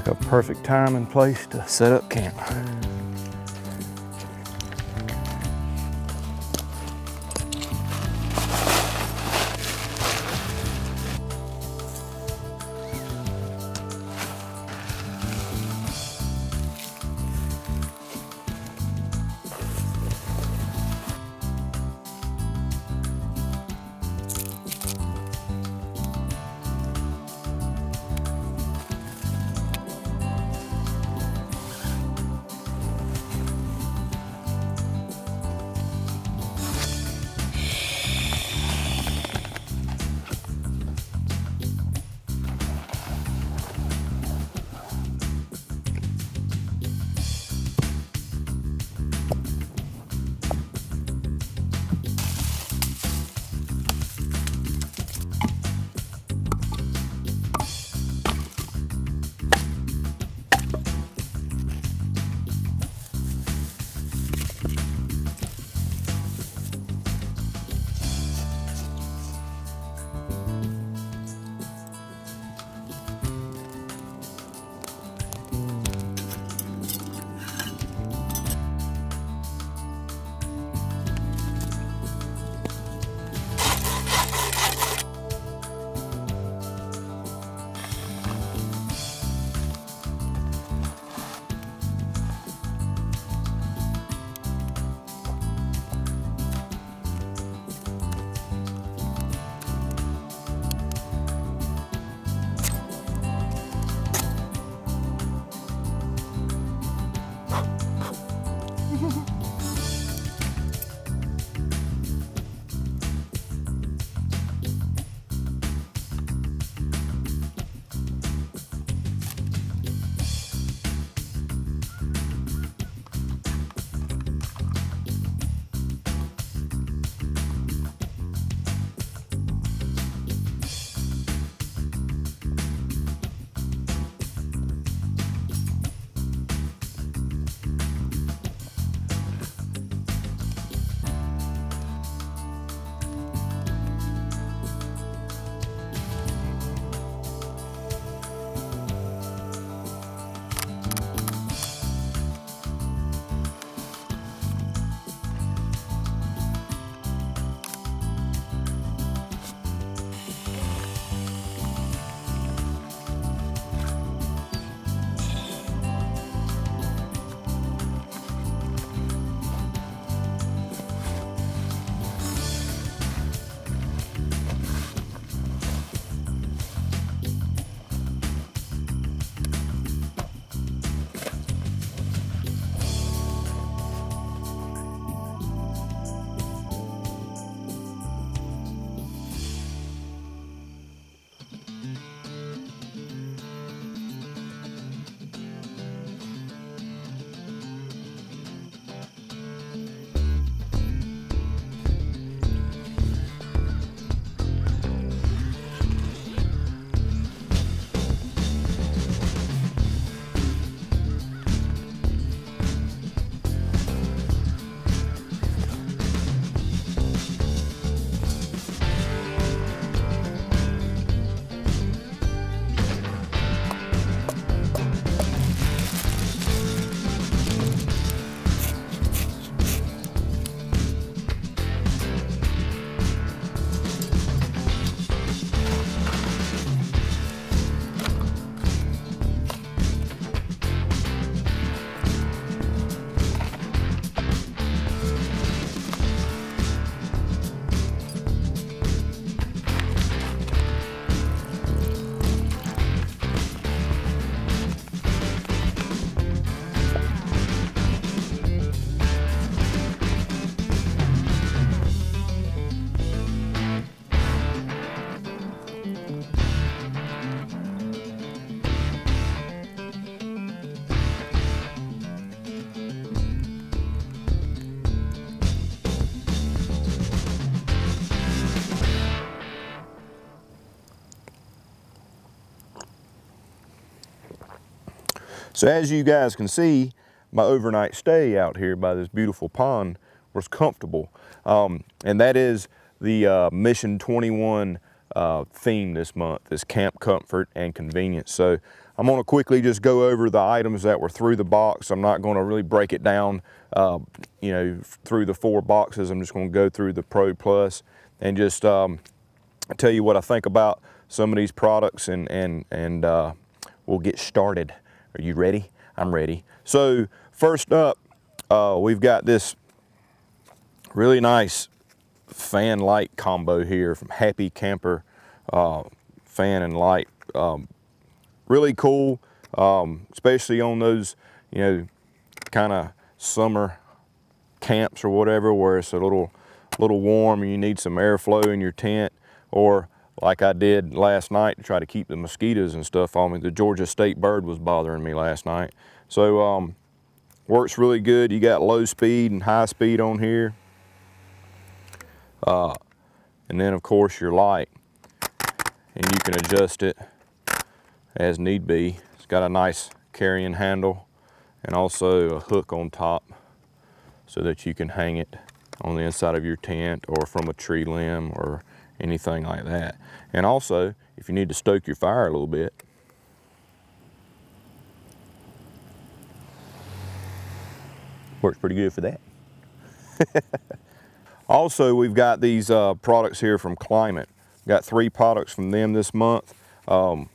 like a perfect time and place to set up camp. So as you guys can see, my overnight stay out here by this beautiful pond was comfortable. And that is the Mission 21 theme this month, is camp comfort and convenience. So I'm going to quickly just go over the items that were through the box. I'm not going to really break it down, you know, through the 4 boxes. I'm just going to go through the Pro Plus and just tell you what I think about some of these products, and we'll get started. Are you ready? I'm ready. So first up, we've got this really nice fan light combo here from Happy Camper, fan and light. Really cool, especially on those, you know, kind of summer camps or whatever, where it's a little warm and you need some airflow in your tent, or like I did last night to try to keep the mosquitoes and stuff on me. The Georgia state bird was bothering me last night. So works really good. You got low speed and high speed on here. And then of course your light, and you can adjust it as need be. It's got a nice carrying handle and also a hook on top so that you can hang it on the inside of your tent or from a tree limb or anything like that. And also, if you need to stoke your fire a little bit, works pretty good for that. Also, we've got these products here from Climate. We've got 3 products from them this month.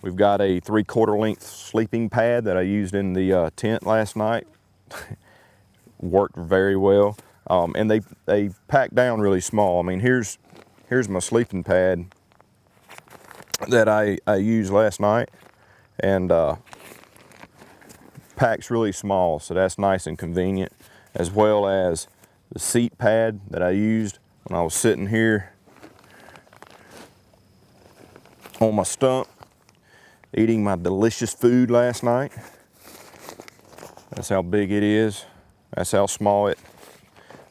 We've got a 3/4 length sleeping pad that I used in the tent last night. Worked very well. And they pack down really small. I mean, here's my sleeping pad that I used last night, and packs really small, so that's nice and convenient, as well as the seat pad that I used when I was sitting here on my stump eating my delicious food last night. That's how big it is. That's how small it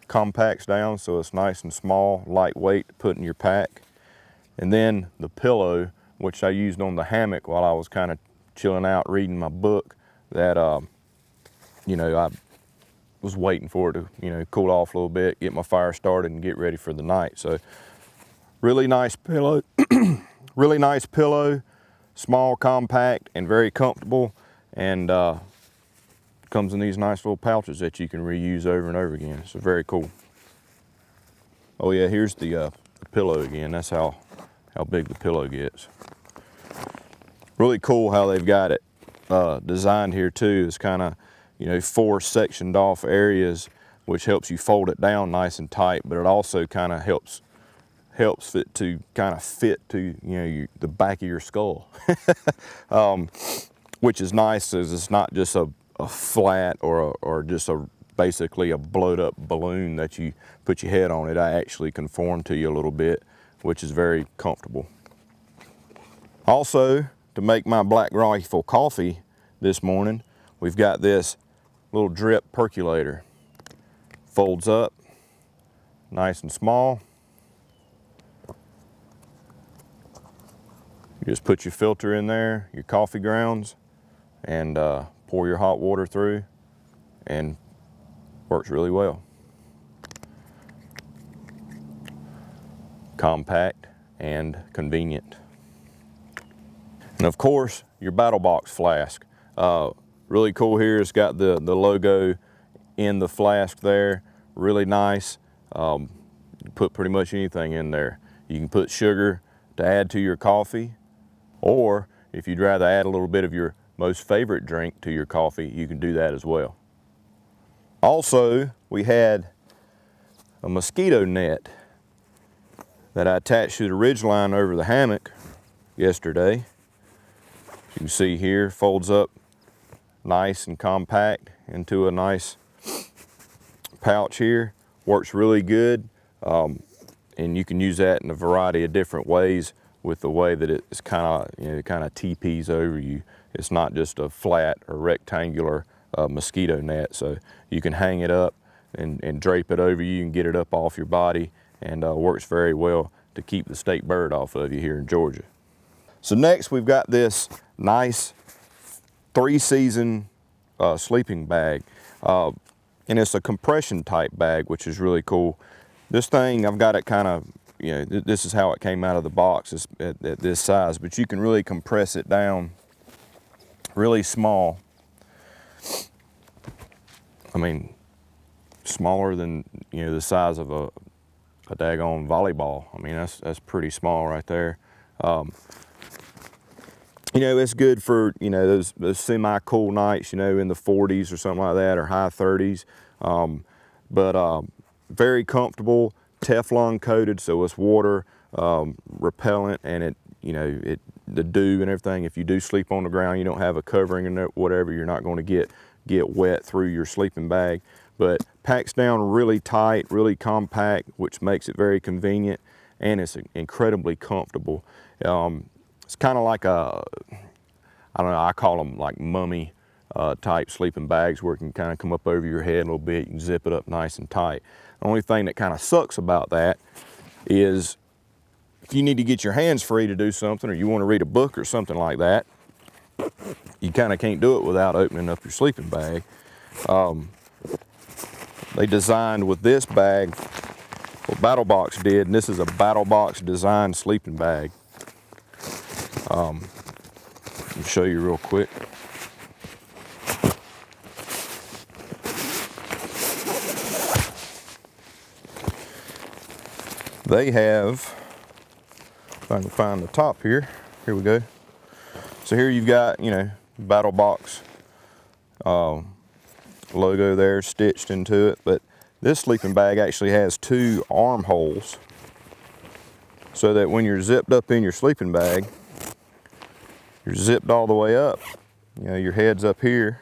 compacts down, so it's nice and small, lightweight to put in your pack. And then the pillow, which I used on the hammock while I was kind of chilling out reading my book, that you know, I was waiting for it to, you know, cool off a little bit, get my fire started and get ready for the night. So really nice pillow. Really nice pillow, small, compact, and very comfortable, and comes in these nice little pouches that you can reuse over and over again. So very cool. Oh yeah, here's the pillow again. That's how big the pillow gets. Really cool how they've got it designed here too. It's kind of, you know, 4 sectioned off areas, which helps you fold it down nice and tight, but it also kind of helps it to kind of fit to, you know, the back of your skull. Which is nice, as it's not just a flat or just basically a blowed up balloon that you put your head on. It actually conform to you a little bit, which is very comfortable. Also, to make my Black Rifle coffee this morning, we've got this little drip percolator. Folds up, nice and small. You just put your filter in there, your coffee grounds, and pour your hot water through, and works really well. Compact and convenient. And of course, your BattlBox flask. Really cool here. It's got the logo in the flask there. Really nice. You put pretty much anything in there. You can put sugar to add to your coffee, or if you'd rather add a little bit of your most favorite drink to your coffee, you can do that as well. Also, we had a mosquito net that I attached to the ridge line over the hammock yesterday. You can see here, folds up nice and compact into a nice pouch here. Works really good, and you can use that in a variety of different ways with the way that it's kind of, you know, kind of teepees over you. It's not just a flat or rectangular mosquito net, so you can hang it up and drape it over you and get it up off your body, and works very well to keep the state bird off of you here in Georgia. So next we've got this nice 3-season sleeping bag, and it's a compression type bag, which is really cool. This thing, I've got it kind of, you know, this is how it came out of the box at this size, but you can really compress it down really small. I mean, smaller than, you know, the size of a daggone volleyball. I mean, that's pretty small right there. You know, it's good for, you know, those semi-cool nights, you know, in the 40s or something like that, or high 30s. But very comfortable, Teflon coated, so it's water repellent, and it, you know, the dew and everything. If you do sleep on the ground, you don't have a covering or whatever, you're not going to get wet through your sleeping bag. But packs down really tight, really compact, which makes it very convenient, and it's incredibly comfortable. It's kind of like I don't know, I call them like mummy type sleeping bags, where it can kind of come up over your head a little bit. You can zip it up nice and tight. The only thing that kind of sucks about that is if you need to get your hands free to do something, or you want to read a book or something like that, you kind of can't do it without opening up your sleeping bag. They designed with this bag, what BattlBox did, and this is a BattlBox designed sleeping bag. Let me show you real quick. They have, if I can find the top here, here we go. So here you've got, you know, BattlBox logo there stitched into it, but this sleeping bag actually has 2 armholes, so that when you're zipped up in your sleeping bag, you're zipped all the way up. You know, your head's up here,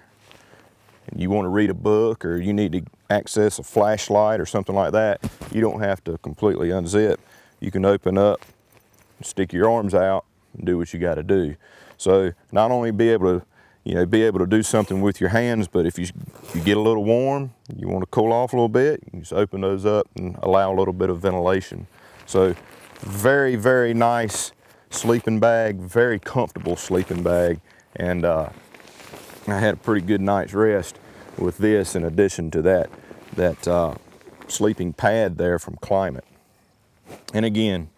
and you want to read a book, or you need to access a flashlight or something like that, you don't have to completely unzip. You can open up, stick your arms out, and do what you got to do. So not only be able to, you know, be able to do something with your hands, but if you get a little warm, you want to cool off a little bit, you can just open those up and allow a little bit of ventilation. So very, very nice sleeping bag, very comfortable sleeping bag, and I had a pretty good night's rest with this, in addition to that sleeping pad there from Climate. And again,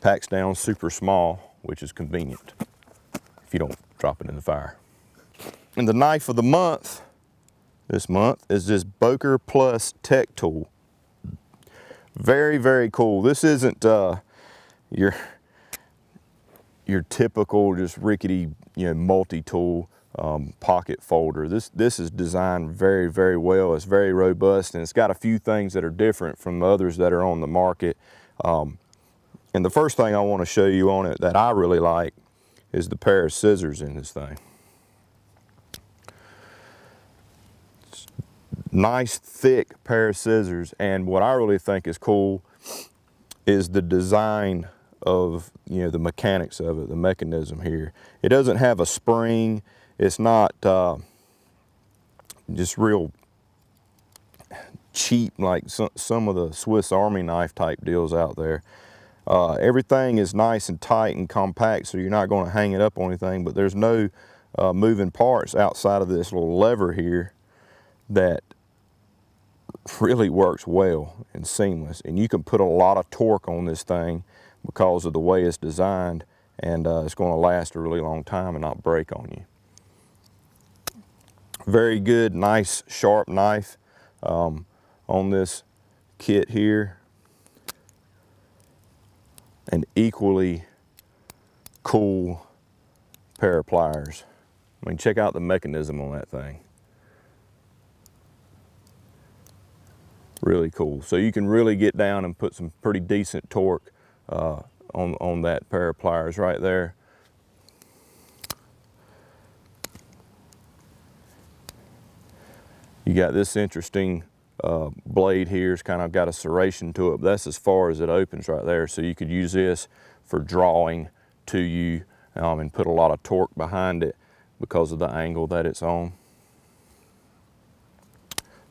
packs down super small, which is convenient if you don't drop it in the fire. And the knife of the month this month is this Boker Plus Tech Tool. Very, very cool. This isn't your typical just rickety, you know, multi-tool pocket folder. This is designed very, very well. It's very robust, and it's got a few things that are different from the others that are on the market. And the first thing I want to show you on it that I really like is the pair of scissors in this thing. Nice thick pair of scissors, and what I really think is cool is the design of, you know, the mechanics of it, the mechanism here. It doesn't have a spring. It's not just real cheap like some of the Swiss Army knife type deals out there. Everything is nice and tight and compact, so you're not going to hang it up on anything, but there's no moving parts outside of this little lever here that really works well and seamless. And you can put a lot of torque on this thing because of the way it's designed, and it's going to last a really long time and not break on you. Very good, nice, sharp knife on this kit here. An equally cool pair of pliers. I mean, check out the mechanism on that thing. Really cool. So you can really get down and put some pretty decent torque on that pair of pliers right there. You got this interesting blade here. It's kind of got a serration to it, but that's as far as it opens right there. So you could use this for drawing to you and put a lot of torque behind it because of the angle that it's on.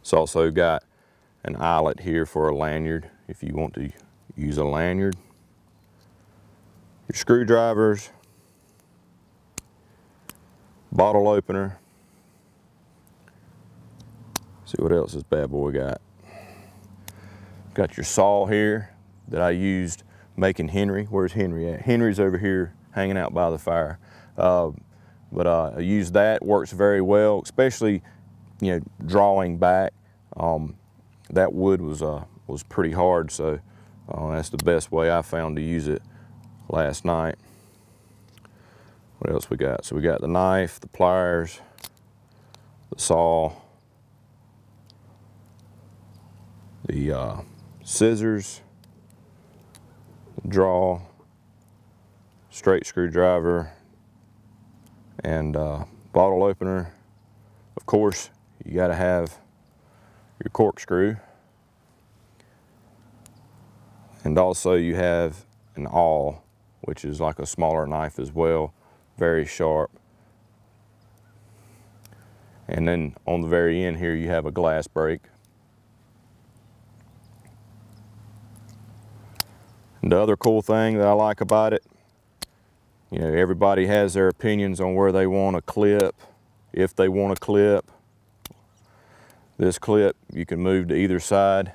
It's also got an eyelet here for a lanyard if you want to use a lanyard. Your screwdrivers, bottle opener. See what else this bad boy got. Got your saw here, that I used making Henry. Where's Henry at? Henry's over here hanging out by the fire. I used that, works very well, especially, you know, drawing back. That wood was pretty hard, so that's the best way I found to use it last night. What else we got? So we got the knife, the pliers, the saw, the scissors, the draw, straight screwdriver, and bottle opener. Of course, you got to have your corkscrew, and also you have an awl, which is like a smaller knife as well, very sharp. And then on the very end here you have a glass break. And the other cool thing that I like about it, you know, everybody has their opinions on where they want a clip, if they want a clip. This clip you can move to either side,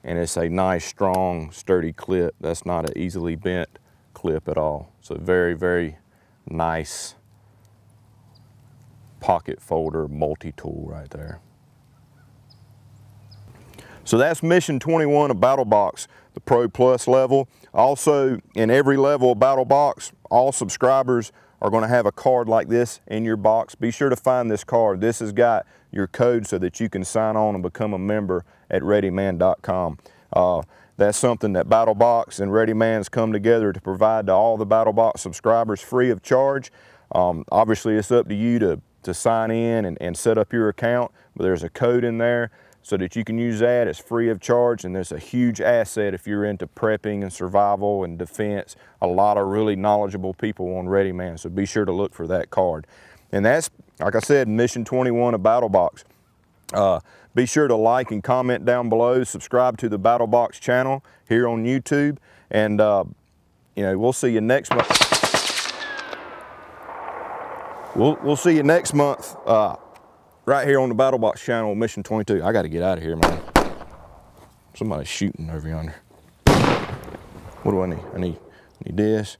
and it's a nice, strong, sturdy clip. That's not an easily bent clip at all. So very, very nice pocket folder multi-tool right there. So that's mission 21 of BattlBox, the Pro Plus level. Also, in every level of BattlBox, all subscribers are going to have a card like this in your box. Be sure to find this card. This has got your code so that you can sign on and become a member at ReadyMan.com. That's something that BattlBox and ReadyMan's come together to provide to all the BattlBox subscribers free of charge. Obviously, it's up to you to sign in and set up your account, but there's a code in there so that you can use that. It's free of charge, and there's a huge asset if you're into prepping and survival and defense. A lot of really knowledgeable people on ReadyMan, so be sure to look for that card. And that's, like I said, mission 21 of BattlBox. Be sure to like and comment down below. Subscribe to the BattlBox channel here on YouTube, and you know, we'll see you next month. We'll see you next month right here on the BattlBox channel, mission 22. I got to get out of here, man. Somebody's shooting over yonder. What do I need? I need this.